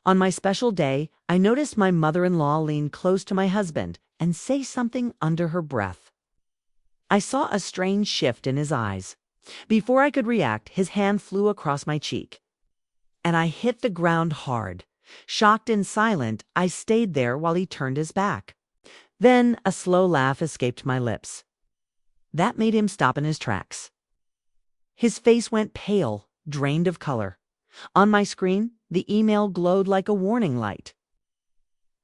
On my special day, I noticed my mother-in-law lean close to my husband and say something under her breath. I saw a strange shift in his eyes. Before I could react, his hand flew across my cheek, and I hit the ground hard. Shocked and silent, I stayed there while he turned his back. Then a slow laugh escaped my lips. That made him stop in his tracks. His face went pale, drained of color. On my screen, the email glowed like a warning light.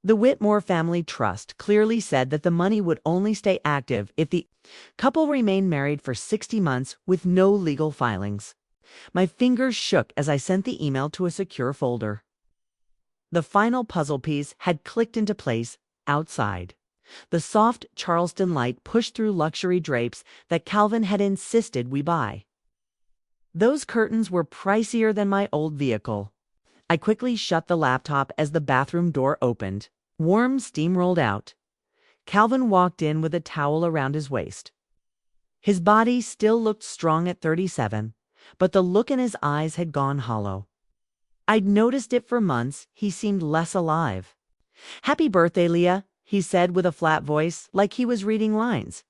The Whitmore Family Trust clearly said that the money would only stay active if the couple remained married for 60 months with no legal filings. My fingers shook as I sent the email to a secure folder. The final puzzle piece had clicked into place outside. The soft Charleston light pushed through luxury drapes that Calvin had insisted we buy. Those curtains were pricier than my old vehicle. I quickly shut the laptop as the bathroom door opened. Warm steam rolled out. Calvin walked in with a towel around his waist. His body still looked strong at 37, but the look in his eyes had gone hollow. I'd noticed it for months. He seemed less alive. "Happy birthday, Leah," he said with a flat voice, like he was reading lines.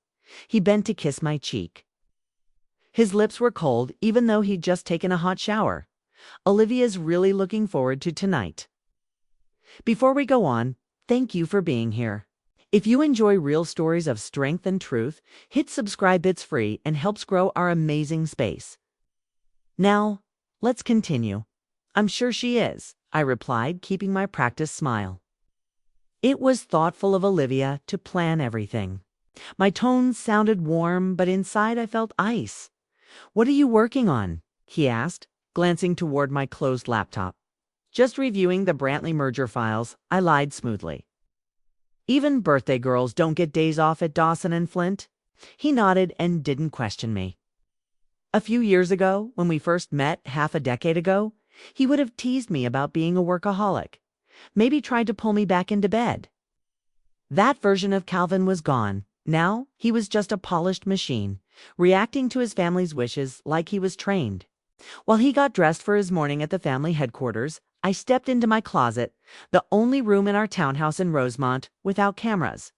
He bent to kiss my cheek. His lips were cold, even though he'd just taken a hot shower. "Olivia's really looking forward to tonight." Before we go on, thank you for being here. If you enjoy real stories of strength and truth, hit subscribe. It's free and helps grow our amazing space. Now, let's continue. "I'm sure she is," I replied, keeping my practiced smile. It was thoughtful of Olivia to plan everything. My tone sounded warm, but inside I felt ice. "What are you working on?" he asked, glancing toward my closed laptop. "Just reviewing the Brantley merger files," I lied smoothly. "Even birthday girls don't get days off at Dawson and Flint." He nodded and didn't question me. A few years ago, when we first met half a decade ago, he would have teased me about being a workaholic, maybe tried to pull me back into bed. That version of Calvin was gone. Now he was just a polished machine, reacting to his family's wishes like he was trained. While he got dressed for his morning at the family headquarters, I stepped into my closet, the only room in our townhouse in Rosemont without cameras.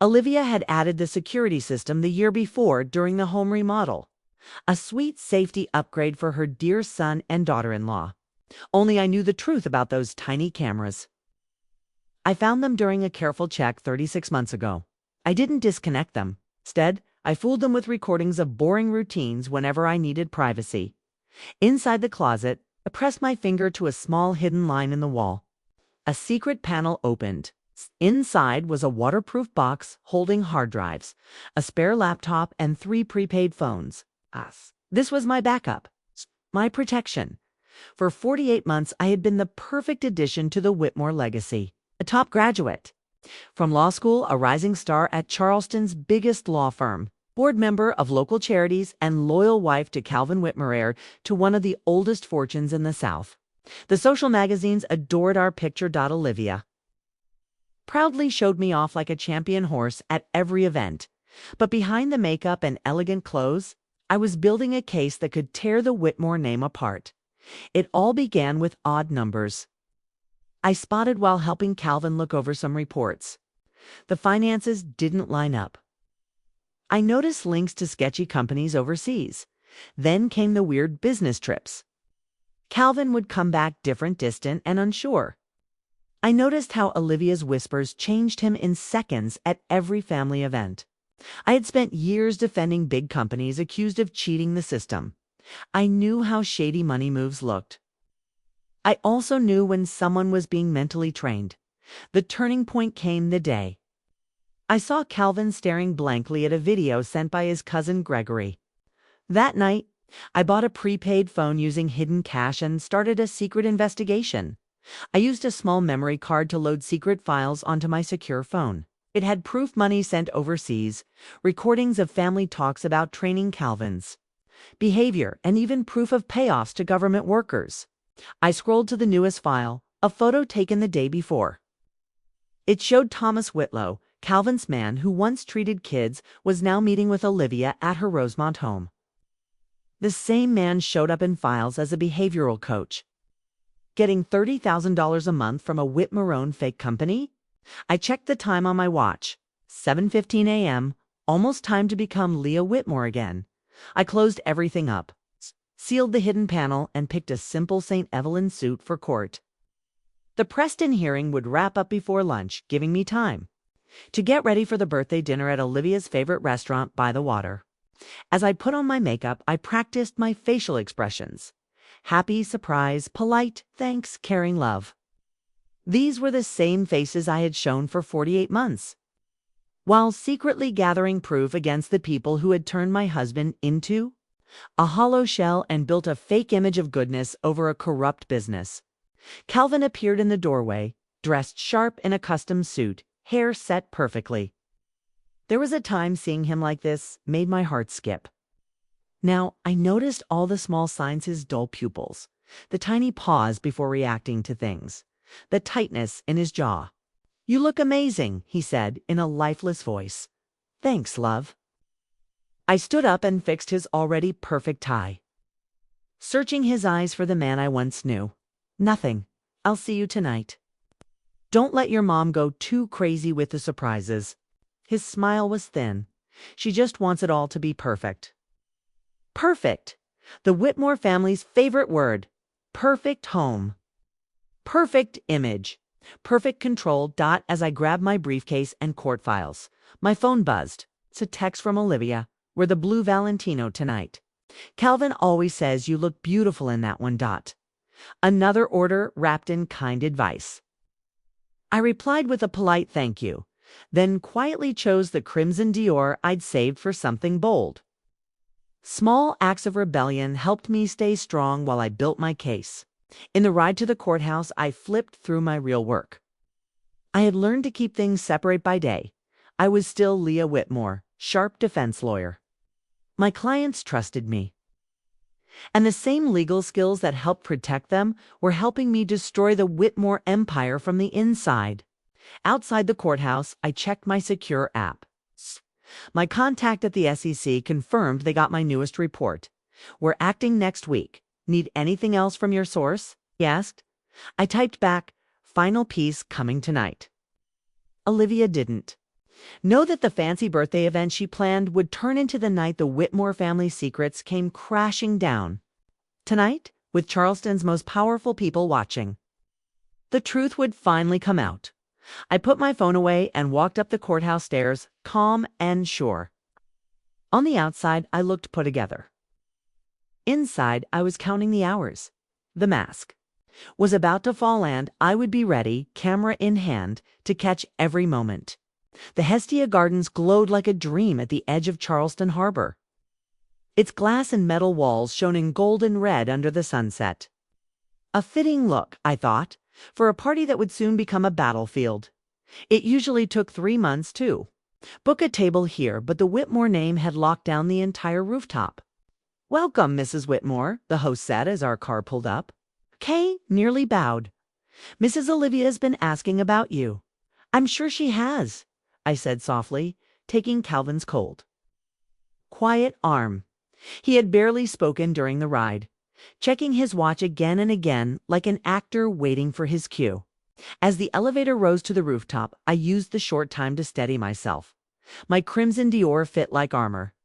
Olivia had added the security system the year before during the home remodel, a sweet safety upgrade for her dear son and daughter-in-law. Only I knew the truth about those tiny cameras. I found them during a careful check 36 months ago. I didn't disconnect them. Instead, I fooled them with recordings of boring routines whenever I needed privacy. Inside the closet, I pressed my finger to a small hidden line in the wall. A secret panel opened. Inside was a waterproof box holding hard drives, a spare laptop, and 3 prepaid phones. This was my backup, my protection. For 48 months, I had been the perfect addition to the Whitmore legacy. A top graduate. From law school, a rising star at Charleston's biggest law firm, board member of local charities, and loyal wife to Calvin Whitmore, heir to one of the oldest fortunes in the South. The social magazines adored our picture. Olivia proudly showed me off like a champion horse at every event. But behind the makeup and elegant clothes, I was building a case that could tear the Whitmore name apart. It all began with odd numbers I spotted while helping Calvin look over some reports. The finances didn't line up. I noticed links to sketchy companies overseas. Then came the weird business trips. Calvin would come back different, distant, and unsure. I noticed how Olivia's whispers changed him in seconds at every family event. I had spent years defending big companies accused of cheating the system. I knew how shady money moves looked. I also knew when someone was being mentally trained. The turning point came the day I saw Calvin staring blankly at a video sent by his cousin Gregory. That night, I bought a prepaid phone using hidden cash and started a secret investigation. I used a small memory card to load secret files onto my secure phone. It had proof money sent overseas, recordings of family talks about training Calvin's behavior, and even proof of payoffs to government workers. I scrolled to the newest file, a photo taken the day before. It showed Thomas Whitlow, Calvin's man who once treated kids, was now meeting with Olivia at her Rosemont home. The same man showed up in files as a behavioral coach. Getting $30,000 a month from a Whit Marone fake company? I checked the time on my watch. 7:15 a.m., almost time to become Leah Whitmore again. I closed everything up, sealed the hidden panel, and picked a simple St. Evelyn suit for court. The Preston hearing would wrap up before lunch, giving me time to get ready for the birthday dinner at Olivia's favorite restaurant by the water. As I put on my makeup, I practiced my facial expressions. Happy, surprise, polite, thanks, caring, love. These were the same faces I had shown for 48 months, while secretly gathering proof against the people who had turned my husband into a hollow shell and built a fake image of goodness over a corrupt business. Calvin appeared in the doorway, dressed sharp in a custom suit, hair set perfectly. There was a time seeing him like this made my heart skip. Now, I noticed all the small signs: his dull pupils, the tiny pause before reacting to things, the tightness in his jaw. "You look amazing," he said in a lifeless voice. "Thanks, love." I stood up and fixed his already perfect tie, searching his eyes for the man I once knew. "Nothing. I'll see you tonight. Don't let your mom go too crazy with the surprises." His smile was thin. "She just wants it all to be perfect." Perfect. The Whitmore family's favorite word. Perfect home. Perfect image. Perfect control. As I grabbed my briefcase and court files, my phone buzzed. It's a text from Olivia. "We're the Blue Valentino tonight. Calvin always says you look beautiful in that one. Another order wrapped in kind advice." I replied with a polite thank you, then quietly chose the crimson Dior I'd saved for something bold. Small acts of rebellion helped me stay strong while I built my case. In the ride to the courthouse, I flipped through my real work. I had learned to keep things separate by day. I was still Leah Whitmore, sharp defense lawyer. My clients trusted me, and the same legal skills that helped protect them were helping me destroy the Whitmore empire from the inside. Outside the courthouse, I checked my secure app. My contact at the SEC confirmed they got my newest report. "We're acting next week. Need anything else from your source?" he asked. I typed back, "Final piece coming tonight." Olivia didn't know that the fancy birthday event she planned would turn into the night the Whitmore family secrets came crashing down. Tonight, with Charleston's most powerful people watching, the truth would finally come out. I put my phone away and walked up the courthouse stairs, calm and sure. On the outside, I looked put together. Inside, I was counting the hours. The mask was about to fall, and I would be ready, camera in hand, to catch every moment. The Hestia Gardens glowed like a dream at the edge of Charleston Harbor, its glass and metal walls shone in golden red under the sunset. A fitting look, I thought, for a party that would soon become a battlefield. It usually took 3 months to book a table here, but the Whitmore name had locked down the entire rooftop. "Welcome, Mrs. Whitmore," the host said as our car pulled up. Kay nearly bowed. "Mrs. Olivia's been asking about you." "I'm sure she has," I said softly, taking Calvin's cold, quiet arm. He had barely spoken during the ride, checking his watch again and again like an actor waiting for his cue. As the elevator rose to the rooftop, I used the short time to steady myself. My crimson Dior fit like armor.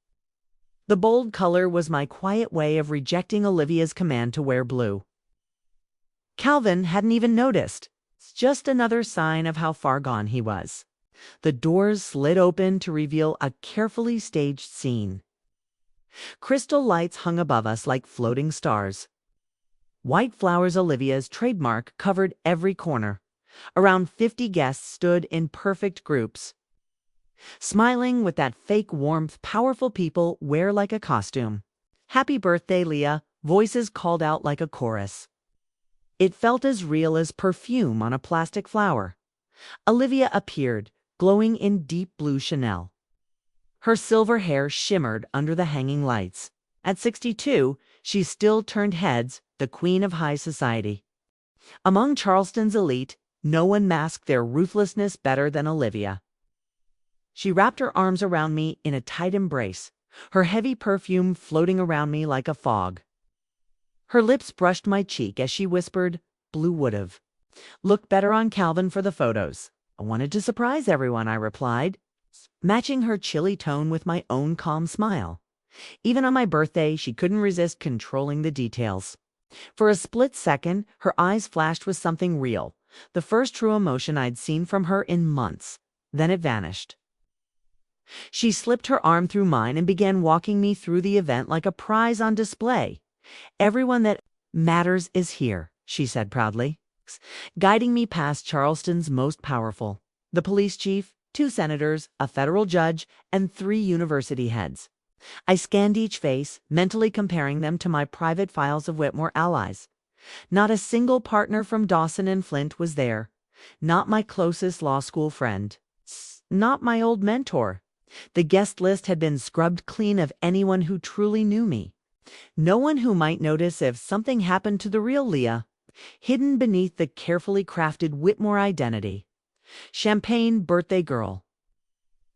The bold color was my quiet way of rejecting Olivia's command to wear blue. Calvin hadn't even noticed. It's just another sign of how far gone he was. The doors slid open to reveal a carefully staged scene. Crystal lights hung above us like floating stars. White flowers, Olivia's trademark, covered every corner. Around 50 guests stood in perfect groups, smiling with that fake warmth powerful people wear like a costume. "Happy birthday, Leah," voices called out like a chorus. It felt as real as perfume on a plastic flower. Olivia appeared, glowing in deep blue Chanel. Her silver hair shimmered under the hanging lights. At 62, she still turned heads, the queen of high society. Among Charleston's elite, no one masked their ruthlessness better than Olivia. She wrapped her arms around me in a tight embrace, her heavy perfume floating around me like a fog. Her lips brushed my cheek as she whispered, Blue would've looked better on Calvin for the photos. I wanted to surprise everyone, I replied, matching her chilly tone with my own calm smile. Even on my birthday, she couldn't resist controlling the details. For a split second, her eyes flashed with something real, the first true emotion I'd seen from her in months. Then it vanished. She slipped her arm through mine and began walking me through the event like a prize on display. "Everyone that matters is here," she said proudly, guiding me past Charleston's most powerful, the police chief, 2 senators, a federal judge, and 3 university heads. I scanned each face, mentally comparing them to my private files of Whitmore allies. Not a single partner from Dawson and Flint was there. Not my closest law school friend. Not my old mentor. The guest list had been scrubbed clean of anyone who truly knew me. No one who might notice if something happened to the real Leah, hidden beneath the carefully crafted Whitmore identity. Champagne birthday girl.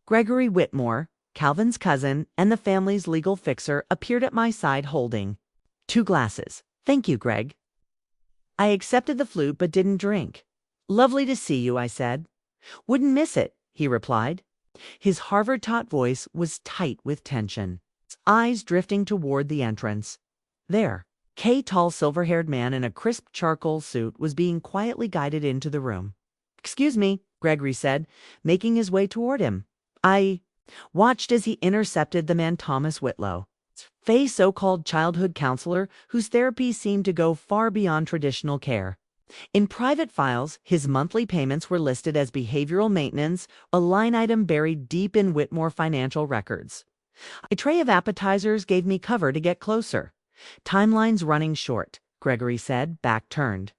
Gregory Whitmore, Calvin's cousin and the family's legal fixer, appeared at my side holding 2 glasses. "Thank you, Greg." I accepted the flute but didn't drink. "Lovely to see you," I said. "Wouldn't miss it," he replied. His Harvard-taught voice was tight with tension, his eyes drifting toward the entrance. There, tall silver-haired man in a crisp charcoal suit was being quietly guided into the room. "Excuse me," Gregory said, making his way toward him. I watched as he intercepted the man Thomas Whitlow, a so-called childhood counselor whose therapy seemed to go far beyond traditional care. In private files, his monthly payments were listed as behavioral maintenance, a line item buried deep in Whitmore financial records. A tray of appetizers gave me cover to get closer. "Timeline's running short," Gregory said, back turned.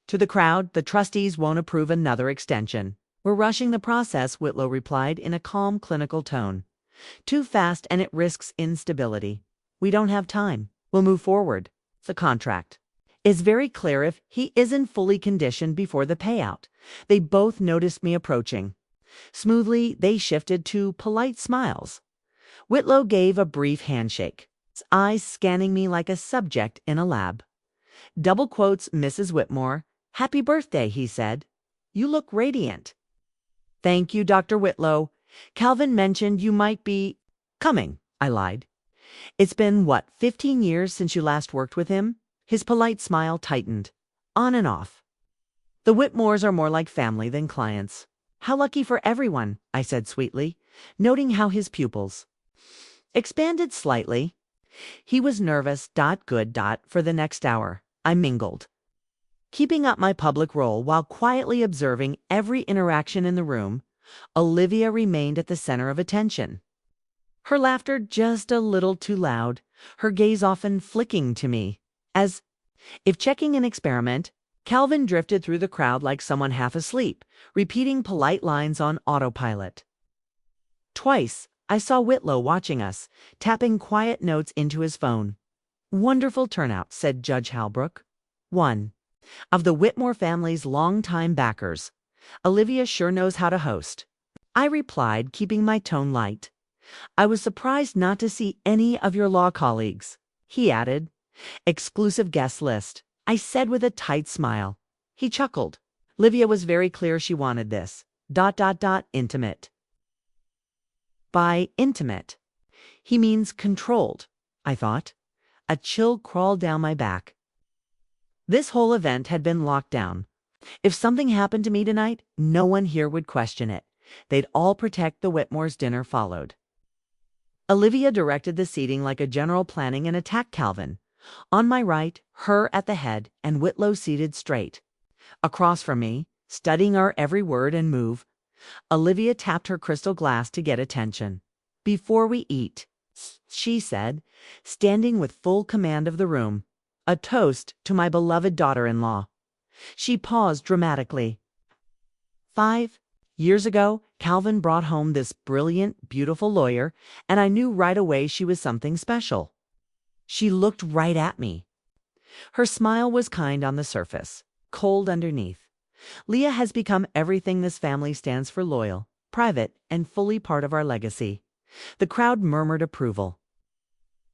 To the crowd, "The trustees won't approve another extension." "We're rushing the process," Whitlow replied in a calm, clinical tone. "Too fast and it risks instability. We don't have time. We'll move forward. The contract is very clear if he isn't fully conditioned before the payout." They both noticed me approaching. Smoothly, they shifted to polite smiles. Whitlow gave a brief handshake, his eyes scanning me like a subject in a lab. Double quotes, "Mrs. Whitmore, happy birthday," he said. "You look radiant." "Thank you, Dr. Whitlow. Calvin mentioned you might be coming," I lied. "It's been, 15 years since you last worked with him?" His polite smile tightened. "On and off. The Whitmores are more like family than clients." "How lucky for everyone," I said sweetly, noting how his pupils expanded slightly. He was nervous. Good. For the next hour, I mingled, keeping up my public role while quietly observing every interaction in the room. Olivia remained at the center of attention. Her laughter just a little too loud, her gaze often flicking to me, as if checking an experiment. Calvin drifted through the crowd like someone half asleep, repeating polite lines on autopilot. Twice, I saw Whitlow watching us, tapping quiet notes into his phone. "Wonderful turnout," said Judge Halbrook, one of the Whitmore family's longtime backers. "Olivia sure knows how to host," I replied, keeping my tone light. "I was surprised not to see any of your law colleagues," he added. "Exclusive guest list," I said with a tight smile. He chuckled. "Olivia was very clear she wanted this. Intimate." By intimate, he means controlled, I thought. A chill crawled down my back. This whole event had been locked down. If something happened to me tonight, no one here would question it. They'd all protect the Whitmore's. Dinner followed. Olivia directed the seating like a general planning an attack. Calvin on my right, her at the head, and Whitlow seated straight. Across from me, studying our every word and move, Olivia tapped her crystal glass to get attention. "Before we eat," she said, standing with full command of the room, "a toast to my beloved daughter-in-law." She paused dramatically. 5 years ago, Calvin brought home this brilliant, beautiful lawyer, and I knew right away she was something special. She looked right at me. Her smile was kind on the surface, cold underneath. "Leah has become everything this family stands for: loyal, private, and fully part of our legacy." The crowd murmured approval.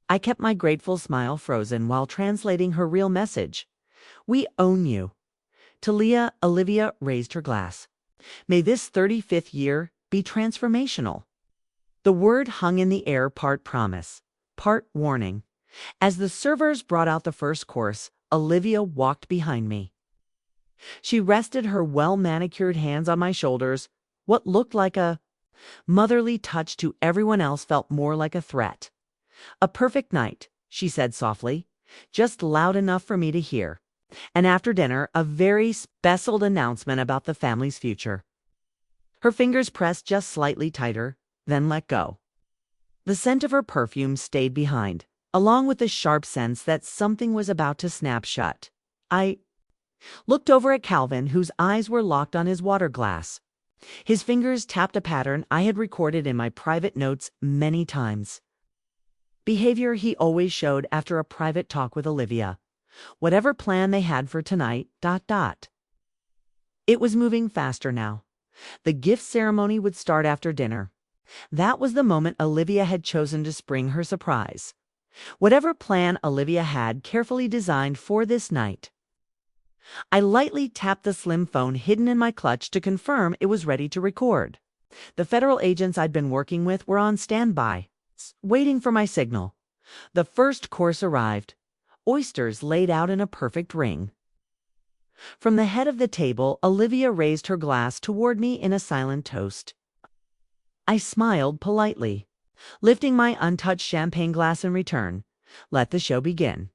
I kept my grateful smile frozen while translating her real message. "We own you. To Leah, Olivia raised her glass. May this 35th year be transformational. The word hung in the air, part promise, part warning. As the servers brought out the first course, Olivia walked behind me. She rested her well-manicured hands on my shoulders. What looked like a motherly touch to everyone else felt more like a threat. "A perfect night," she said softly, just loud enough for me to hear. And after dinner, a very special announcement about the family's future. Her fingers pressed just slightly tighter, then let go. The scent of her perfume stayed behind, along with the sharp sense that something was about to snap shut. I looked over at Calvin, whose eyes were locked on his water glass. His fingers tapped a pattern I had recorded in my private notes many times. Behavior he always showed after a private talk with Olivia. Whatever plan they had for tonight, ... It was moving faster now. The gift ceremony would start after dinner. That was the moment Olivia had chosen to spring her surprise. Whatever plan Olivia had carefully designed for this night. I lightly tapped the slim phone hidden in my clutch to confirm it was ready to record. The federal agents I'd been working with were on standby, waiting for my signal. The first course arrived. Oysters laid out in a perfect ring. From the head of the table, Olivia raised her glass toward me in a silent toast. I smiled politely, lifting my untouched champagne glass in return. Let the show begin.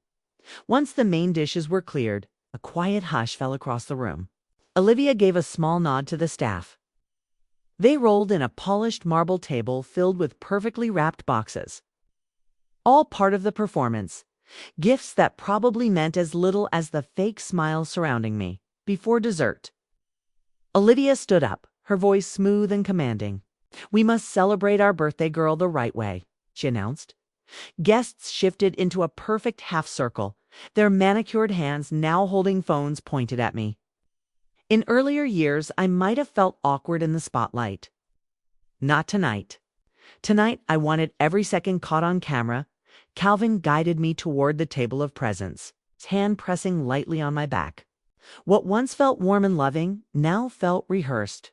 Once the main dishes were cleared, a quiet hush fell across the room. Olivia gave a small nod to the staff. They rolled in a polished marble table filled with perfectly wrapped boxes. All part of the performance. Gifts that probably meant as little as the fake smile surrounding me. Before dessert, Olivia stood up, her voice smooth and commanding. "We must celebrate our birthday girl the right way," she announced. Guests shifted into a perfect half circle, their manicured hands now holding phones pointed at me. In earlier years, I might have felt awkward in the spotlight. Not tonight. Tonight, I wanted every second caught on camera. Calvin guided me toward the table of presents, his hand pressing lightly on my back. What once felt warm and loving now felt rehearsed,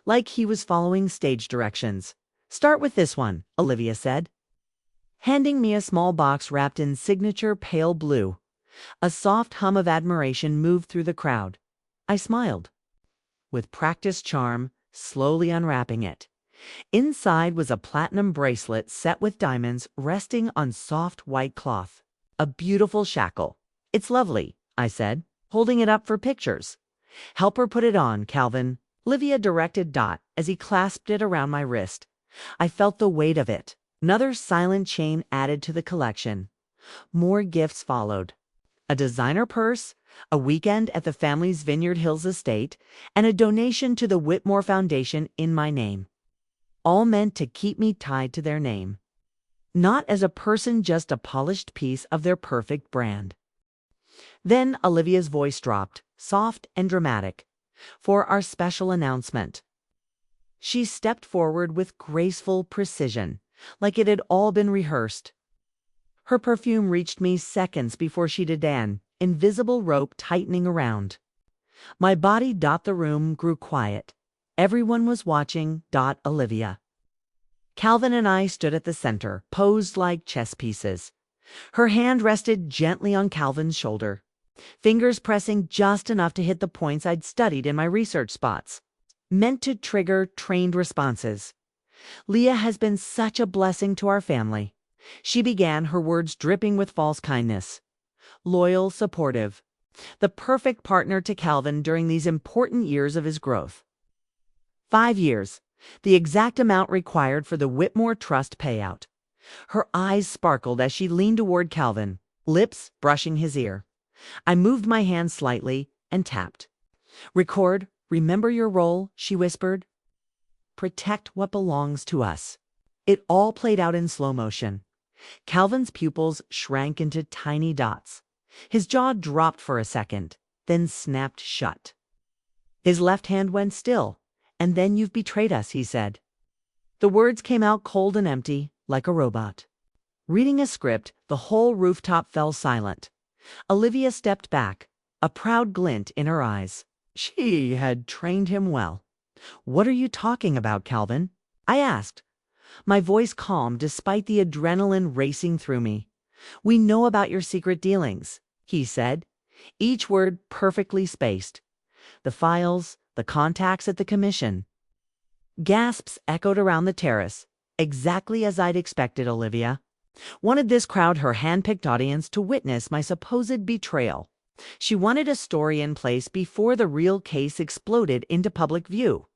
like he was following stage directions. "Start with this one," Olivia said, handing me a small box wrapped in signature pale blue. A soft hum of admiration moved through the crowd. I smiled. With practiced charm, slowly unwrapping it. Inside was a platinum bracelet set with diamonds resting on soft white cloth. A beautiful shackle. "It's lovely," I said, holding it up for pictures. "Help her put it on, Calvin," Olivia directed as he clasped it around my wrist. I felt the weight of it. Another silent chain added to the collection. More gifts followed. A designer purse, a weekend at the family's Vineyard Hills estate, and a donation to the Whitmore Foundation in my name. All meant to keep me tied to their name. Not as a person, just a polished piece of their perfect brand. Then Olivia's voice dropped, soft and dramatic, for our special announcement. She stepped forward with graceful precision, like it had all been rehearsed. Her perfume reached me seconds before she did, an invisible rope tightening around. My body, the room grew quiet. Everyone was watching, Olivia. Calvin and I stood at the center, posed like chess pieces. Her hand rested gently on Calvin's shoulder, fingers pressing just enough to hit the points I'd studied in my research spots, meant to trigger trained responses. "Leah has been such a blessing to our family," she began, her words dripping with false kindness. "Loyal, supportive. The perfect partner to Calvin during these important years of his growth. 5 years, the exact amount required for the Whitmore Trust payout." Her eyes sparkled as she leaned toward Calvin, lips brushing his ear. I moved my hand slightly and tapped. "Record, remember your role," she whispered. "Protect what belongs to us." It all played out in slow motion. Calvin's pupils shrank into tiny dots. His jaw dropped for a second, then snapped shut. His left hand went still. "And then you've betrayed us," he said. The words came out cold and empty, like a robot. Reading a script, the whole rooftop fell silent. Olivia stepped back, a proud glint in her eyes. She had trained him well. "What are you talking about, Calvin?" I asked, my voice calm despite the adrenaline racing through me. "We know about your secret dealings," he said, each word perfectly spaced. "The files, the contacts at the commission." Gasps echoed around the terrace, exactly as I'd expected. Olivia wanted this crowd, her hand-picked audience, to witness my supposed betrayal. She wanted a story in place before the real case exploded into public view.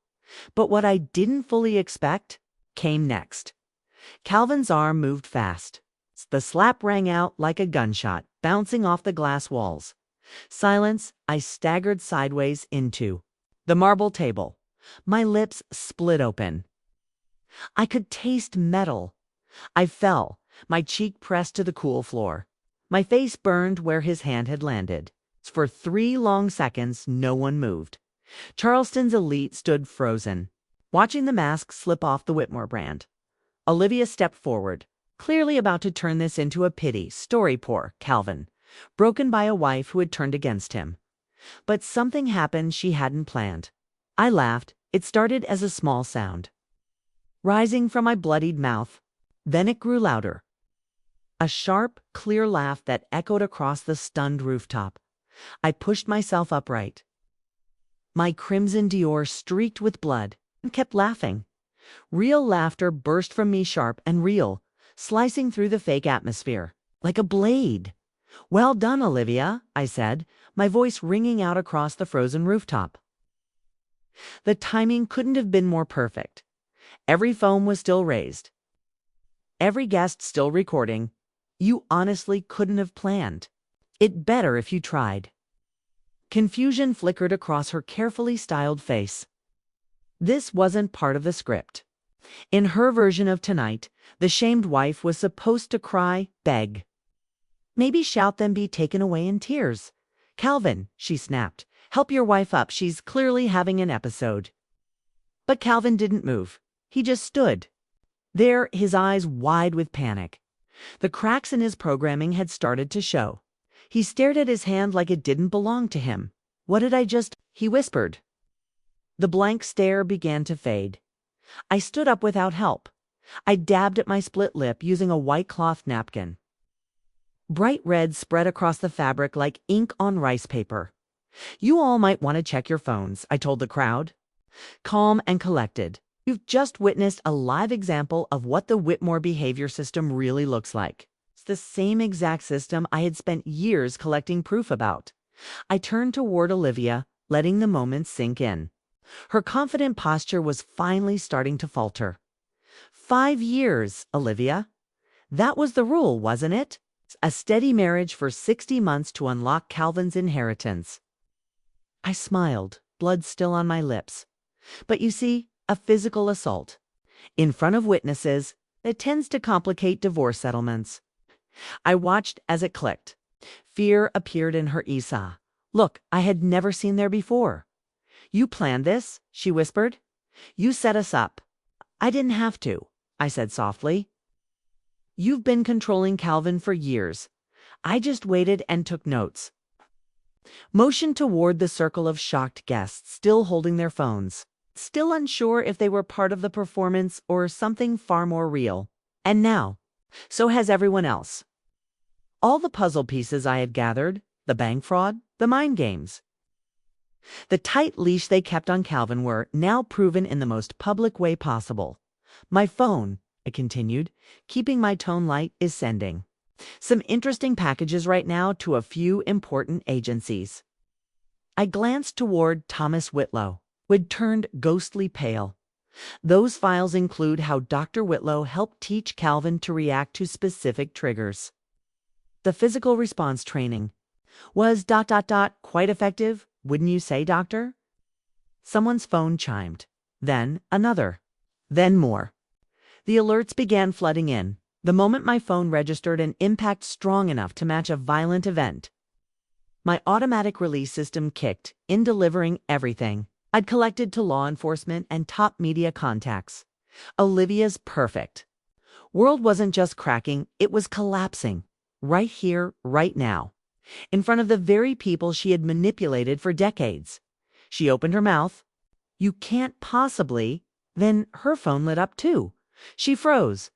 But what I didn't fully expect came next. Calvin's arm moved fast. The slap rang out like a gunshot, bouncing off the glass walls. Silence. I staggered sideways into the marble table. My lips split open. I could taste metal. I fell, my cheek pressed to the cool floor. My face burned where his hand had landed. For 3 long seconds, no one moved. Charleston's elite stood frozen, watching the mask slip off the Whitmore brand. Olivia stepped forward, clearly about to turn this into a pity story. Poor Calvin, broken by a wife who had turned against him. But something happened she hadn't planned. I laughed. It started as a small sound, rising from my bloodied mouth. Then it grew louder. A sharp, clear laugh that echoed across the stunned rooftop. I pushed myself upright. My crimson Dior streaked with blood, and kept laughing. Real laughter burst from me, sharp and real, slicing through the fake atmosphere like a blade. "Well done, Olivia," I said, my voice ringing out across the frozen rooftop. The timing couldn't have been more perfect. Every phone was still raised, every guest still recording. You honestly couldn't have planned it better if you tried. Confusion flickered across her carefully styled face. This wasn't part of the script. In her version of tonight, the shamed wife was supposed to cry, beg, maybe shout, then be taken away in tears. "Calvin," she snapped, "help your wife up. She's clearly having an episode." But Calvin didn't move. He just stood there, his eyes wide with panic. The cracks in his programming had started to show. He stared at his hand like it didn't belong to him. "What did I just?" he whispered. The blank stare began to fade. I stood up without help. I dabbed at my split lip using a white cloth napkin. Bright red spread across the fabric like ink on rice paper. "You all might want to check your phones," I told the crowd, calm and collected. "You've just witnessed a live example of what the Whitmore behavior system really looks like. It's the same exact system I had spent years collecting proof about." I turned toward Olivia, letting the moment sink in. Her confident posture was finally starting to falter. 5 years, Olivia. That was the rule, wasn't it? A steady marriage for 60 months to unlock Calvin's inheritance. I smiled, blood still on my lips. But you see, a physical assault in front of witnesses, it tends to complicate divorce settlements. I watched as it clicked. Fear appeared in her look I had never seen there before. "You planned this," she whispered. "You set us up." "I didn't have to," I said softly. "You've been controlling Calvin for years. I just waited and took notes." Motioned toward the circle of shocked guests still holding their phones, still unsure if they were part of the performance or something far more real. And now, so has everyone else. All the puzzle pieces I had gathered, the bank fraud, the mind games, the tight leash they kept on Calvin, were now proven in the most public way possible. "My phone," I continued, keeping my tone light, "is sending some interesting packages right now to a few important agencies." I glanced toward Thomas Whitlow, who had turned ghostly pale. "Those files include how Dr. Whitlow helped teach Calvin to react to specific triggers. The physical response training was ... quite effective, wouldn't you say, doctor?" Someone's phone chimed. Then another. Then more. The alerts began flooding in, the moment my phone registered an impact strong enough to match a violent event. My automatic release system kicked in, delivering everything I'd collected to law enforcement and top media contacts. Olivia's perfect world wasn't just cracking, it was collapsing. Right here, right now. in front of the very people she had manipulated for decades. She opened her mouth. "You can't possibly." Then her phone lit up too. She froze.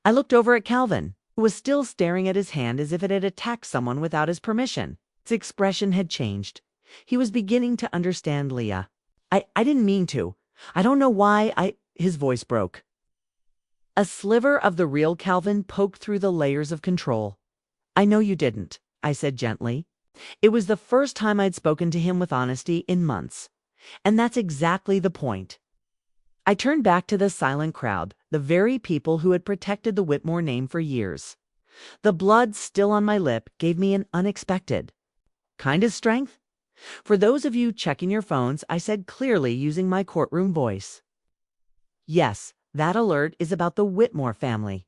I looked over at Calvin, who was still staring at his hand as if it had attacked someone without his permission. His expression had changed. He was beginning to understand Leah. I didn't mean to. I don't know why His voice broke. A sliver of the real Calvin poked through the layers of control. "I know you didn't," I said gently. It was the first time I'd spoken to him with honesty in months. And that's exactly the point. I turned back to the silent crowd, the very people who had protected the Whitmore name for years. The blood still on my lip gave me an unexpected kind of strength. "For those of you checking your phones," I said clearly using my courtroom voice. "Yes, that alert is about the Whitmore family.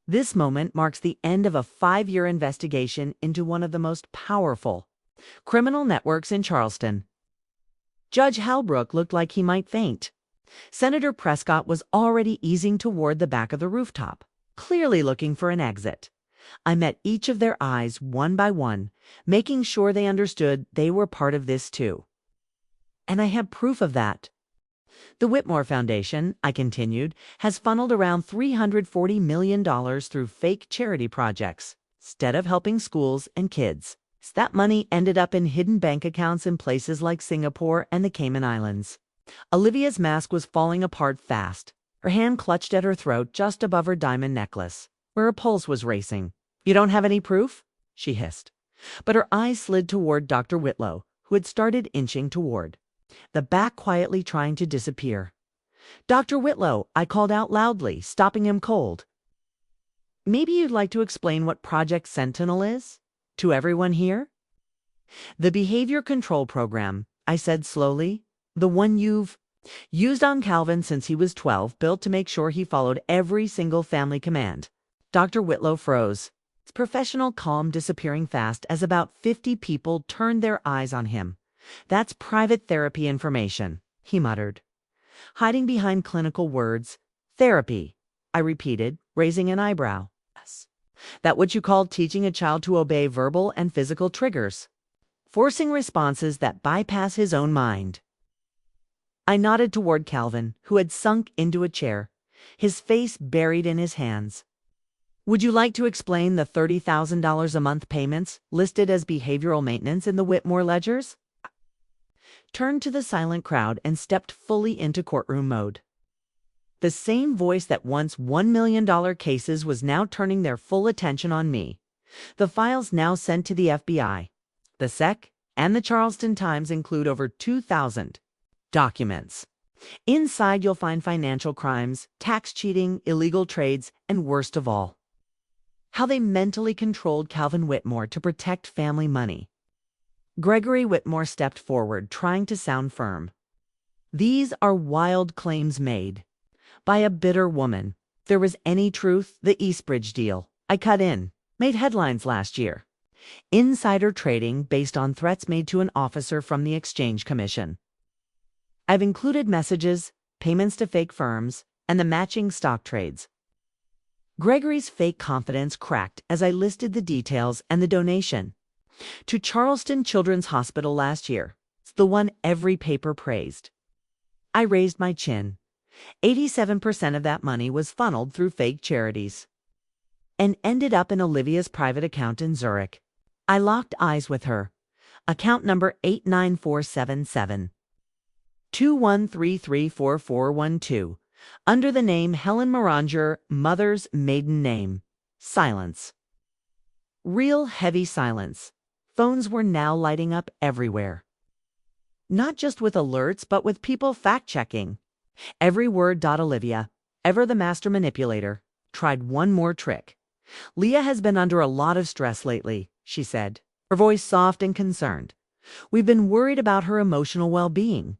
This moment marks the end of a 5-year investigation into one of the most powerful criminal networks in Charleston." Judge Halbrook looked like he might faint. Senator Prescott was already easing toward the back of the rooftop, clearly looking for an exit. I met each of their eyes one by one, making sure they understood they were part of this too. And I had proof of that. "The Whitmore Foundation," I continued, "has funneled around $340 million through fake charity projects, instead of helping schools and kids. That money ended up in hidden bank accounts in places like Singapore and the Cayman Islands." Olivia's mask was falling apart fast. Her hand clutched at her throat just above her diamond necklace, where her pulse was racing. "You don't have any proof?" she hissed. But her eyes slid toward Dr. Whitlow, who had started inching toward the back, quietly trying to disappear. "Dr. Whitlow," I called out loudly, stopping him cold. "Maybe you'd like to explain what Project Sentinel is to everyone here?" "The behavior control program," I said slowly. "The one you've used on Calvin since he was 12, built to make sure he followed every single family command." Dr. Whitlow froze, his professional calm disappearing fast as about 50 people turned their eyes on him. "That's private therapy information," he muttered, hiding behind clinical words. "Therapy," I repeated, raising an eyebrow. "Yes. That what you call teaching a child to obey verbal and physical triggers, forcing responses that bypass his own mind." I nodded toward Calvin, who had sunk into a chair, his face buried in his hands. "Would you like to explain the $30,000 a month payments listed as behavioral maintenance in the Whitmore ledgers?" Turned to the silent crowd and stepped fully into courtroom mode. The same voice that once $1 million cases was now turning their full attention on me. The files now sent to the FBI, the SEC, and the Charleston Times include over 2,000 documents. Inside you'll find financial crimes, tax cheating, illegal trades, and worst of all, how they mentally controlled Calvin Whitmore to protect family money. Gregory Whitmore stepped forward, trying to sound firm. "These are wild claims made by a bitter woman. If there was any truth, the Eastbridge deal I cut in made headlines last year. Insider trading based on threats made to an officer from the Exchange Commission. I've included messages, payments to fake firms, and the matching stock trades." Gregory's fake confidence cracked as I listed the details and the donation. "To Charleston Children's Hospital last year. It's the one every paper praised." I raised my chin. 87% of that money was funneled through fake charities and ended up in Olivia's private account in Zurich. I locked eyes with her. Account number 89477. 21334412. Under the name Helen Moranger, mother's maiden name. Silence. Real heavy silence. Phones were now lighting up everywhere. Not just with alerts, but with people fact-checking. Every word. Olivia, ever the master manipulator, tried one more trick. "Leah has been under a lot of stress lately," she said, her voice soft and concerned. "We've been worried about her emotional well-being.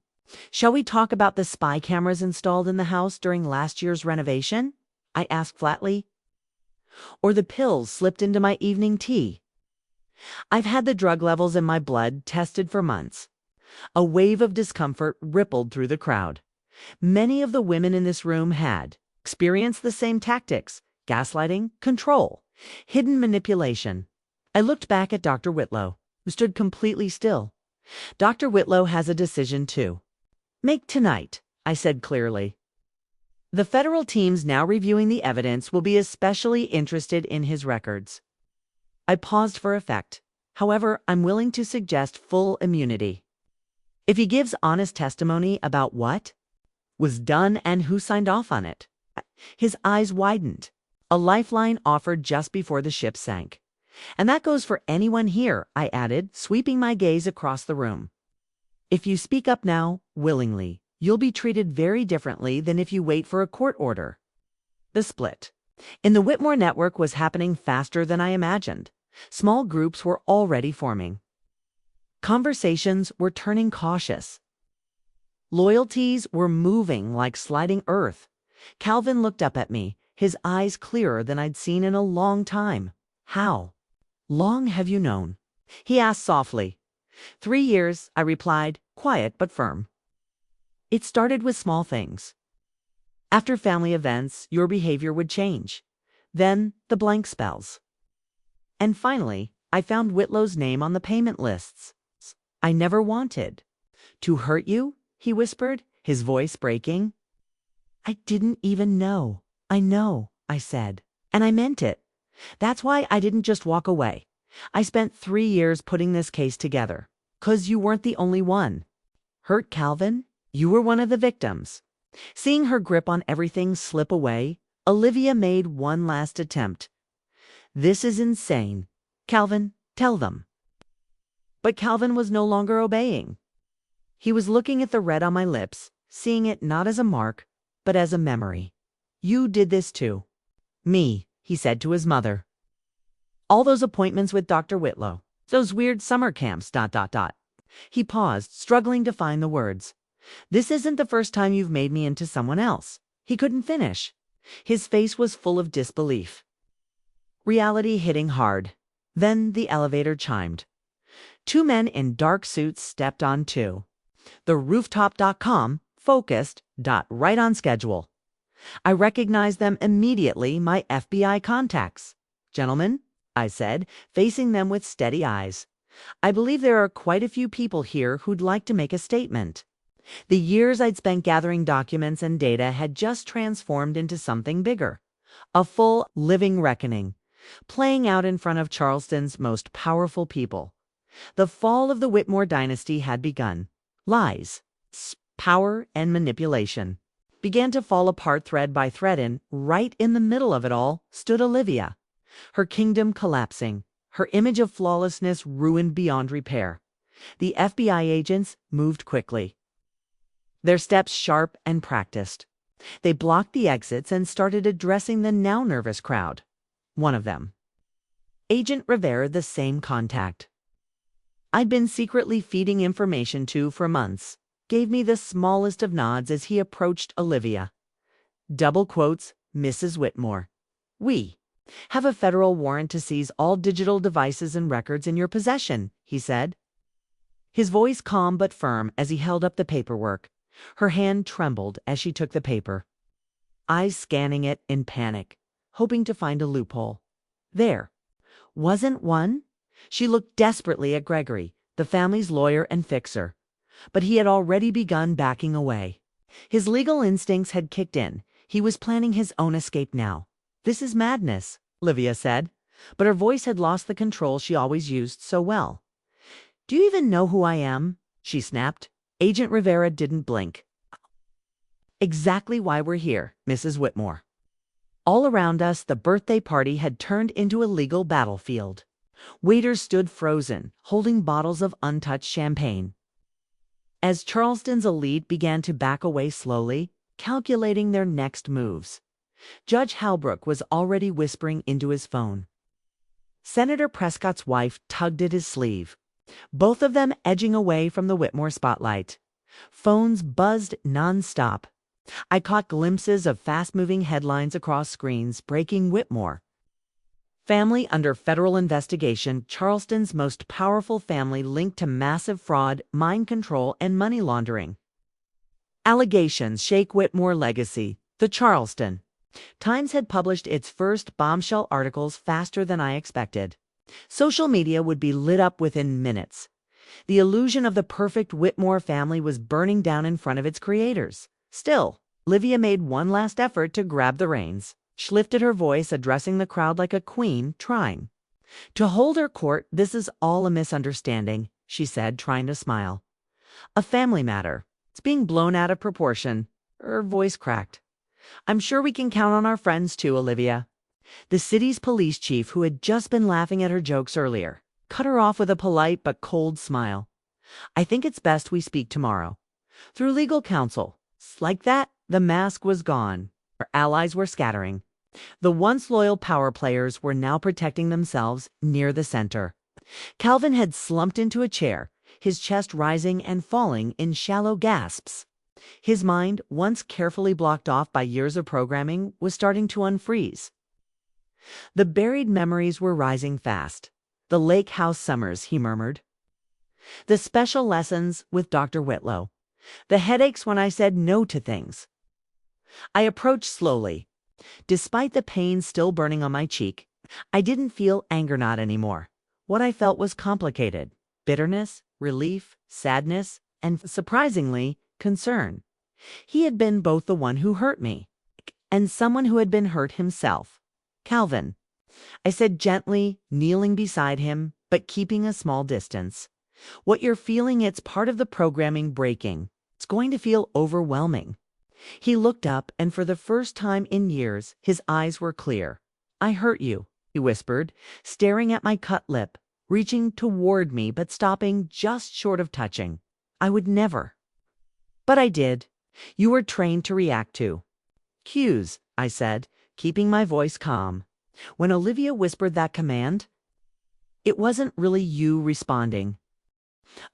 Shall we talk about the spy cameras installed in the house during last year's renovation?" I asked flatly. "Or the pills slipped into my evening tea?" I've had the drug levels in my blood tested for months. A wave of discomfort rippled through the crowd. Many of the women in this room had experienced the same tactics: gaslighting, control, hidden manipulation. I looked back at Dr. Whitlow, who stood completely still. Dr. Whitlow has a decision to make tonight, I said clearly. The federal teams now reviewing the evidence will be especially interested in his records. I paused for effect. However, I'm willing to suggest full immunity. If he gives honest testimony about what was done and who signed off on it. His eyes widened. A lifeline offered just before the ship sank. And that goes for anyone here, I added, sweeping my gaze across the room. If you speak up now, willingly, you'll be treated very differently than if you wait for a court order. The split in the Whitmore network was happening faster than I imagined. Small groups were already forming. Conversations were turning cautious. Loyalties were moving like sliding earth. Calvin looked up at me, his eyes clearer than I'd seen in a long time. How long have you known? He asked softly. 3 years, I replied, quiet but firm. It started with small things. After family events, your behavior would change. Then the blank spells. And finally, I found Whitlow's name on the payment lists. I never wanted to hurt you, he whispered, his voice breaking. I didn't even know. I know, I said. And I meant it. That's why I didn't just walk away. I spent 3 years putting this case together. 'Cause you weren't the only one. Hurt Calvin? You were one of the victims. Seeing her grip on everything slip away, Olivia made one last attempt. This is insane. Calvin, tell them. But Calvin was no longer obeying. He was looking at the red on my lips, seeing it not as a mark, but as a memory. You did this too. Me, he said to his mother. All those appointments with Dr. Whitlow, those weird summer camps, ... He paused, struggling to find the words. This isn't the first time you've made me into someone else. He couldn't finish. His face was full of disbelief. Reality hitting hard. Then the elevator chimed. 2 men in dark suits stepped on too. The rooftop.com focused, right on schedule. I recognized them immediately, my FBI contacts. Gentlemen, I said, facing them with steady eyes. I believe there are quite a few people here who'd like to make a statement. The years I'd spent gathering documents and data had just transformed into something bigger. A full, living reckoning, playing out in front of Charleston's most powerful people. The fall of the Whitmore dynasty had begun. Lies, power, and manipulation began to fall apart thread by thread, and right in the middle of it all stood Olivia, her kingdom collapsing, her image of flawlessness ruined beyond repair. The FBI agents moved quickly, their steps sharp and practiced. They blocked the exits and started addressing the now nervous crowd. One of them, Agent Rivera, the same contact I'd been secretly feeding information to for months, gave me the smallest of nods as he approached Olivia. Double quotes, Mrs. Whitmore. We have a federal warrant to seize all digital devices and records in your possession, he said. His voice calm but firm as he held up the paperwork. Her hand trembled as she took the paper, eyes scanning it in panic, hoping to find a loophole. There wasn't one. She looked desperately at Gregory, the family's lawyer and fixer. But he had already begun backing away. His legal instincts had kicked in. He was planning his own escape now. This is madness, Olivia said, but her voice had lost the control she always used so well. Do you even know who I am? She snapped. Agent Rivera didn't blink. Exactly why we're here, Mrs. Whitmore. All around us, the birthday party had turned into a legal battlefield. Waiters stood frozen, holding bottles of untouched champagne. As Charleston's elite began to back away slowly, calculating their next moves, Judge Halbrook was already whispering into his phone. Senator Prescott's wife tugged at his sleeve, both of them edging away from the Whitmore spotlight. Phones buzzed nonstop. I caught glimpses of fast-moving headlines across screens breaking Whitmore. Family under federal investigation, Charleston's most powerful family linked to massive fraud, mind control, and money laundering. Allegations shake Whitmore legacy. The Charleston Times had published its first bombshell articles faster than I expected. Social media would be lit up within minutes. The illusion of the perfect Whitmore family was burning down in front of its creators. Still, Olivia made one last effort to grab the reins. She lifted her voice, addressing the crowd like a queen, trying to hold her court. "This is all a misunderstanding," she said, trying to smile. "A family matter. It's being blown out of proportion." Her voice cracked. "I'm sure we can count on our friends too, Olivia." The city's police chief, who had just been laughing at her jokes earlier, cut her off with a polite but cold smile. "I think it's best we speak tomorrow. Through legal counsel." Like that, the mask was gone. Her allies were scattering. The once loyal power players were now protecting themselves near the center. Calvin had slumped into a chair, his chest rising and falling in shallow gasps. His mind, once carefully blocked off by years of programming, was starting to unfreeze. The buried memories were rising fast. "The lake house summers," he murmured. "The special lessons with Dr. Whitlow. The headaches when I said no to things." I approached slowly. Despite the pain still burning on my cheek, I didn't feel anger not anymore. What I felt was complicated: bitterness, relief, sadness, and, surprisingly, concern. He had been both the one who hurt me and someone who had been hurt himself. "Calvin," I said gently, kneeling beside him, but keeping a small distance. "What you're feeling, it's part of the programming breaking. It's going to feel overwhelming." He looked up, and for the first time in years, his eyes were clear. "I hurt you," he whispered, staring at my cut lip, reaching toward me but stopping just short of touching. "I would never." "But I did. You were trained to react to cues," I said, keeping my voice calm. When Olivia whispered that command, it wasn't really you responding.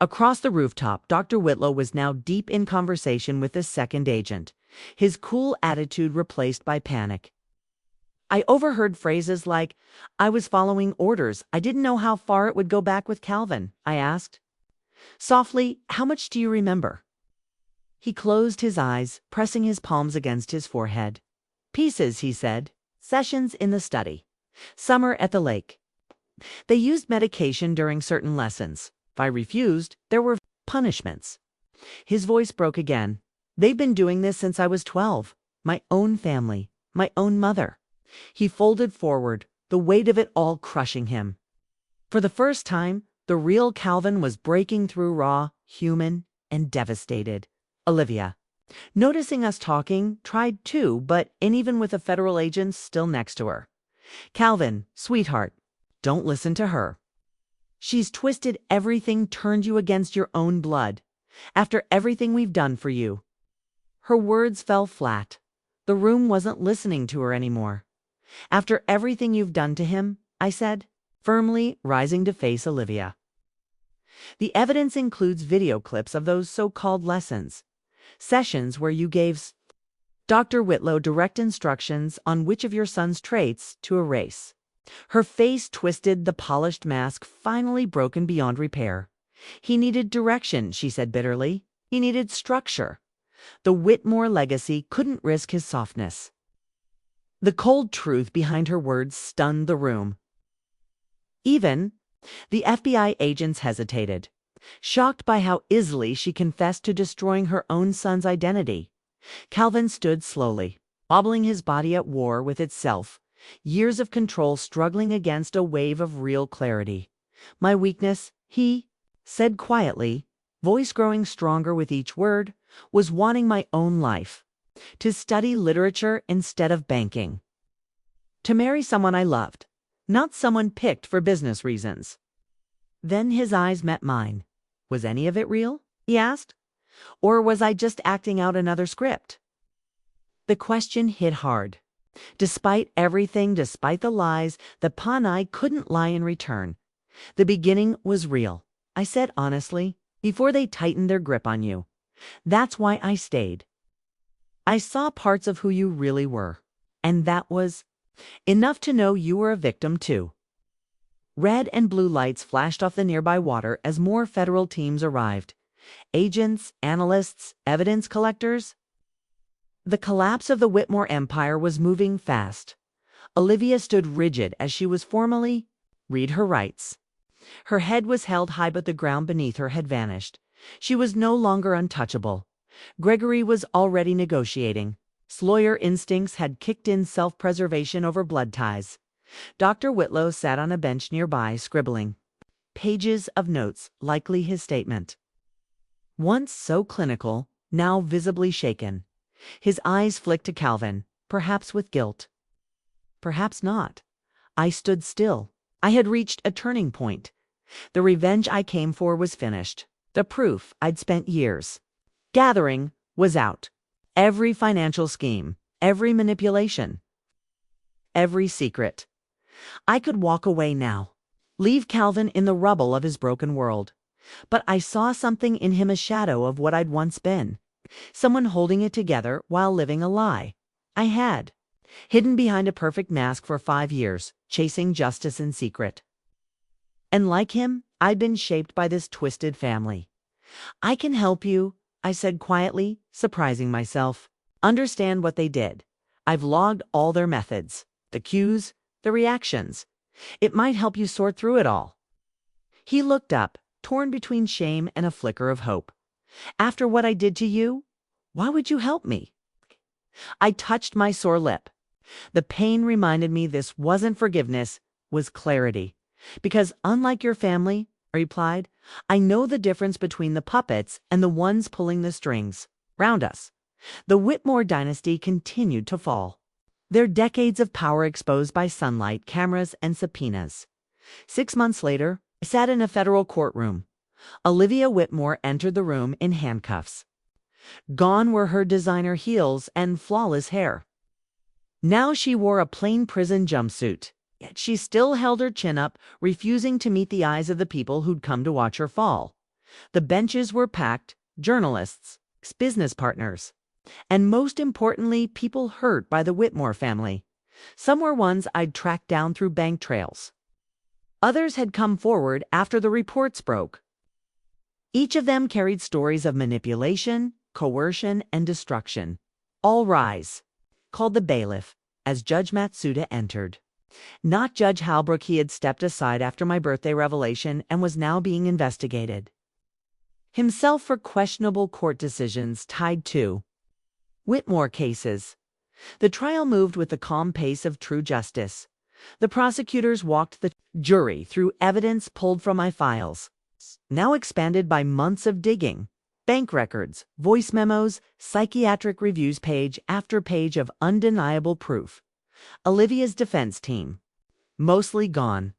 Across the rooftop, Dr. Whitlow was now deep in conversation with the second agent, his cool attitude replaced by panic. I overheard phrases like, "I was following orders. I didn't know how far it would go back with Calvin." I asked softly, "How much do you remember?" He closed his eyes, pressing his palms against his forehead. "Pieces," he said. "Sessions in the study. Summer at the lake. They used medication during certain lessons. If I refused, there were punishments." His voice broke again. "They've been doing this since I was 12. My own family. My own mother." He folded forward, the weight of it all crushing him. For the first time, the real Calvin was breaking through, raw, human, and devastated. Olivia, noticing us talking, tried too, but even with the federal agents still next to her. "Calvin, sweetheart, don't listen to her. She's twisted everything, turned you against your own blood. After everything we've done for you." Her words fell flat. The room wasn't listening to her anymore. "After everything you've done to him," I said, firmly, rising to face Olivia. "The evidence includes video clips of those so-called lessons. Sessions where you gave Dr. Whitlow direct instructions on which of your son's traits to erase." Her face twisted, the polished mask finally broken beyond repair. "He needed direction," she said bitterly. "He needed structure. The Whitmore legacy couldn't risk his softness." The cold truth behind her words stunned the room. Even the FBI agents hesitated, shocked by how easily she confessed to destroying her own son's identity. Calvin stood slowly, wobbling, his body at war with itself, years of control struggling against a wave of real clarity. "My weakness," he said quietly, voice growing stronger with each word, "was wanting my own life. To study literature instead of banking. To marry someone I loved, not someone picked for business reasons." Then his eyes met mine. "Was any of it real?" he asked. "Or was I just acting out another script?" The question hit hard. Despite everything, despite the lies, the Panay couldn't lie in return. "The beginning was real," I said honestly, "before they tightened their grip on you. That's why I stayed. I saw parts of who you really were. And that was enough to know you were a victim too." Red and blue lights flashed off the nearby water as more federal teams arrived. Agents, analysts, evidence collectors. The collapse of the Whitmore empire was moving fast. Olivia stood rigid as she was formally read her rights. Her head was held high, but the ground beneath her had vanished. She was no longer untouchable. Gregory was already negotiating. Lawyer instincts had kicked in, self-preservation over blood ties. Dr. Whitlow sat on a bench nearby, scribbling pages of notes, likely his statement. Once so clinical, now visibly shaken. His eyes flicked to Calvin, perhaps with guilt. Perhaps not. I stood still. I had reached a turning point. The revenge I came for was finished. The proof I'd spent years gathering was out. Every financial scheme, every manipulation, every secret. I could walk away now, leave Calvin in the rubble of his broken world. But I saw something in him, a shadow of what I'd once been. Someone holding it together while living a lie. I had hidden behind a perfect mask for 5 years, chasing justice in secret. And like him, I'd been shaped by this twisted family. I can help you, I said quietly, surprising myself. Understand what they did. I've logged all their methods, the cues, the reactions. It might help you sort through it all. He looked up, torn between shame and a flicker of hope. After what I did to you, why would you help me? I touched my sore lip. The pain reminded me this wasn't forgiveness, was clarity. Because unlike your family, I replied, I know the difference between the puppets and the ones pulling the strings. Round us, the Whitmore dynasty continued to fall. Their decades of power exposed by sunlight, cameras, and subpoenas. 6 months later, I sat in a federal courtroom. Olivia Whitmore entered the room in handcuffs. Gone were her designer heels and flawless hair. Now she wore a plain prison jumpsuit. Yet she still held her chin up, refusing to meet the eyes of the people who'd come to watch her fall. The benches were packed, journalists, business partners, and most importantly, people hurt by the Whitmore family. Some were ones I'd tracked down through bank trails. Others had come forward after the reports broke. Each of them carried stories of manipulation, coercion, and destruction. All rise, called the bailiff, as Judge Matsuda entered. Not Judge Halbrook. He had stepped aside after my birthday revelation and was now being investigated himself for questionable court decisions tied to Whitmore cases. The trial moved with the calm pace of true justice. The prosecutors walked the jury through evidence pulled from my files, now expanded by months of digging. Bank records, voice memos, psychiatric reviews, page after page of undeniable proof. Olivia's defense team, mostly gone.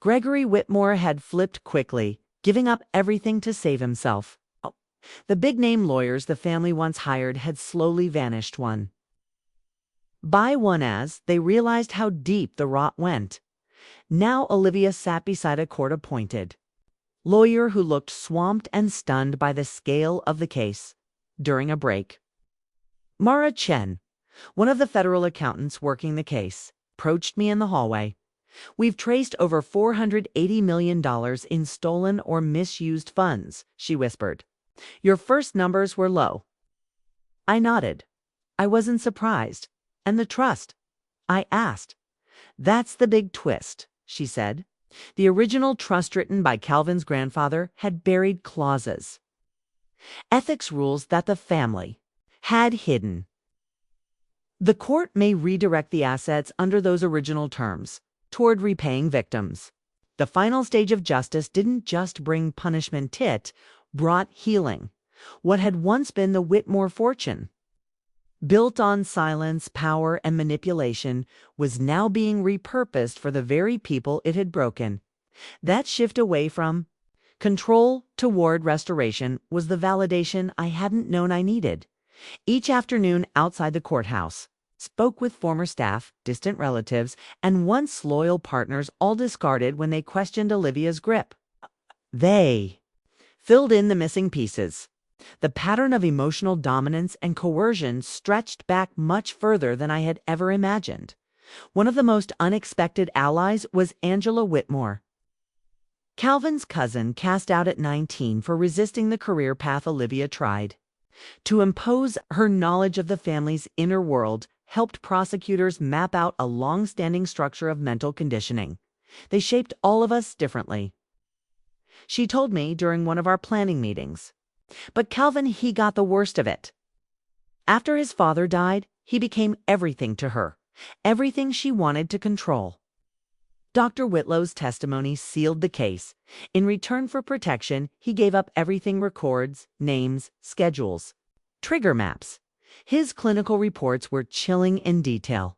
Gregory Whitmore had flipped quickly, giving up everything to save himself. The big-name lawyers the family once hired had slowly vanished one by one as they realized how deep the rot went. Now Olivia sat beside a court-appointed lawyer who looked swamped and stunned by the scale of the case. During a break, Mara Chen, one of the federal accountants working the case, approached me in the hallway. We've traced over $480 million in stolen or misused funds, she whispered. Your first numbers were low. I nodded. I wasn't surprised. And the trust? I asked. That's the big twist, she said. The original trust written by Calvin's grandfather had buried clauses, ethics rules that the family had hidden. The court may redirect the assets under those original terms toward repaying victims. The final stage of justice didn't just bring punishment, it brought healing. What had once been the Whitmore fortune, built on silence, power, and manipulation, was now being repurposed for the very people it had broken. That shift away from control toward restoration was the validation I hadn't known I needed. Each afternoon outside the courthouse, spoke with former staff, distant relatives, and once loyal partners, all discarded when they questioned Olivia's grip. They filled in the missing pieces. The pattern of emotional dominance and coercion stretched back much further than I had ever imagined. One of the most unexpected allies was Angela Whitmore, Calvin's cousin, cast out at 19 for resisting the career path Olivia tried. To impose her knowledge of the family's inner world helped prosecutors map out a long-standing structure of mental conditioning. They shaped all of us differently. She told me during one of our planning meetings. But Calvin, he got the worst of it. After his father died, he became everything to her, everything she wanted to control. Dr. Whitlow's testimony sealed the case. In return for protection, he gave up everything: records, names, schedules, trigger maps. His clinical reports were chilling in detail.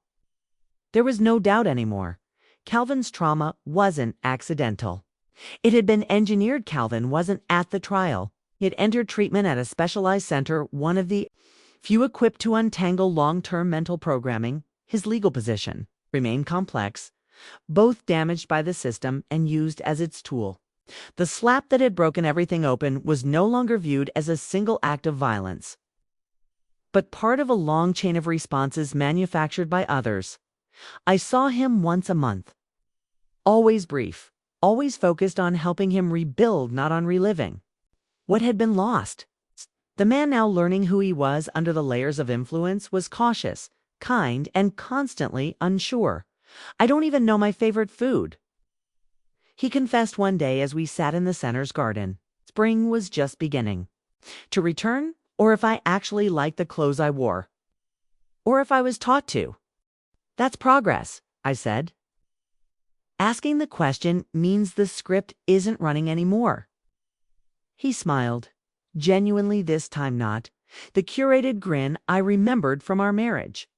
There was no doubt anymore. Calvin's trauma wasn't accidental. It had been engineered. Calvin wasn't at the trial. He had entered treatment at a specialized center, one of the few equipped to untangle long-term mental programming. His legal position remained complex, both damaged by the system and used as its tool. The slap that had broken everything open was no longer viewed as a single act of violence, but part of a long chain of responses manufactured by others. I saw him once a month. Always brief, always focused on helping him rebuild, not on reliving what had been lost. The man, now learning who he was under the layers of influence, was cautious, kind, and constantly unsure. "I don't even know my favorite food," he confessed one day as we sat in the center's garden. Spring was just beginning. To return, or if I actually liked the clothes I wore, or if I was taught to. "That's progress," I said. "Asking the question means the script isn't running anymore." He smiled, genuinely this time, not the curated grin I remembered from our marriage.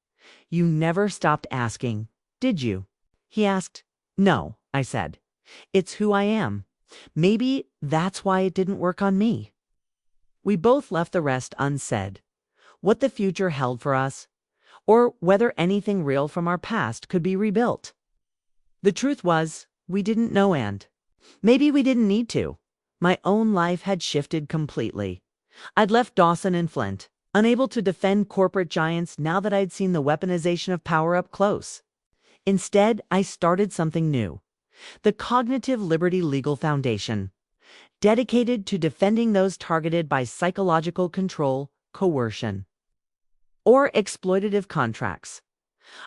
"You never stopped asking, did you?" he asked. "No," I said. "It's who I am. Maybe that's why it didn't work on me." We both left the rest unsaid. What the future held for us, or whether anything real from our past could be rebuilt. The truth was, we didn't know, and maybe we didn't need to. My own life had shifted completely. I'd left Dawson and Flint, unable to defend corporate giants now that I'd seen the weaponization of power up close. Instead, I started something new: the Cognitive Liberty Legal Foundation, dedicated to defending those targeted by psychological control, coercion, or exploitative contracts.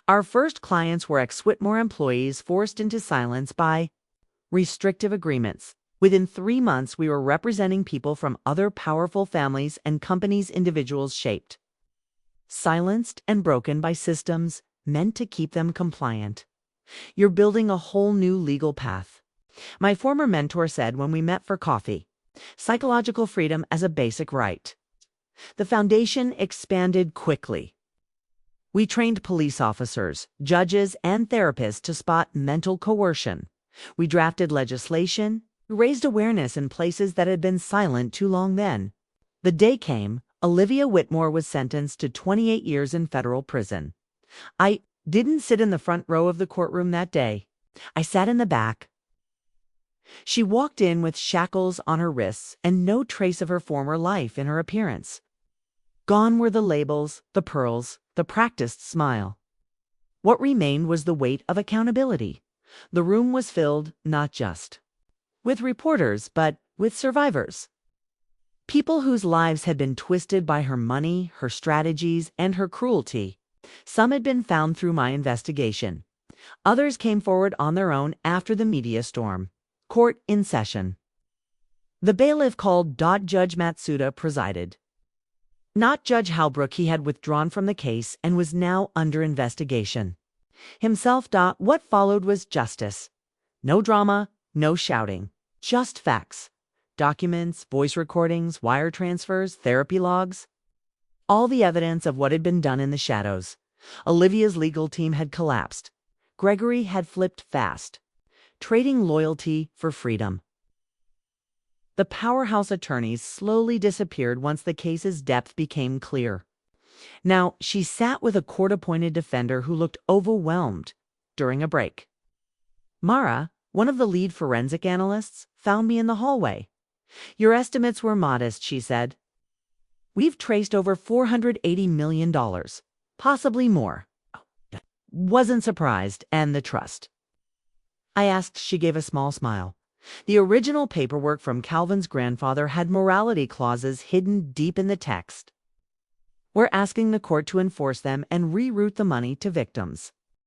Our first clients were ex-Whitmore employees forced into silence by restrictive agreements. Within 3 months, we were representing people from other powerful families and companies, individuals shaped, silenced, and broken by systems meant to keep them compliant. "You're building a whole new legal path," my former mentor said when we met for coffee. "Psychological freedom as a basic right." The foundation expanded quickly. We trained police officers, judges, and therapists to spot mental coercion. We drafted legislation, raised awareness in places that had been silent too long. Then the day came. Olivia Whitmore was sentenced to 28 years in federal prison. I didn't sit in the front row of the courtroom that day. I sat in the back. She walked in with shackles on her wrists and no trace of her former life in her appearance. Gone were the labels, the pearls, the practiced smile. What remained was the weight of accountability. The room was filled not just with reporters, but with survivors. People whose lives had been twisted by her money, her strategies, and her cruelty. Some had been found through my investigation. Others came forward on their own after the media storm. Court in session. The bailiff, called Judge Matsuda, presided. Not Judge Halbrook. He had withdrawn from the case and was now under investigation. Himself. What followed was justice. No drama, no shouting, just facts. Documents, voice recordings, wire transfers, therapy logs. All the evidence of what had been done in the shadows. Olivia's legal team had collapsed. Gregory had flipped fast, trading loyalty for freedom. The powerhouse attorneys slowly disappeared once the case's depth became clear. Now she sat with a court-appointed defender who looked overwhelmed during a break. Mara, one of the lead forensic analysts, found me in the hallway. "Your estimates were modest," she said. "We've traced over $480 million, possibly more." Wasn't surprised, and the trust? I asked. She gave a small smile. The original paperwork from Calvin's grandfather had morality clauses hidden deep in the text. "We're asking the court to enforce them and reroute the money to victims."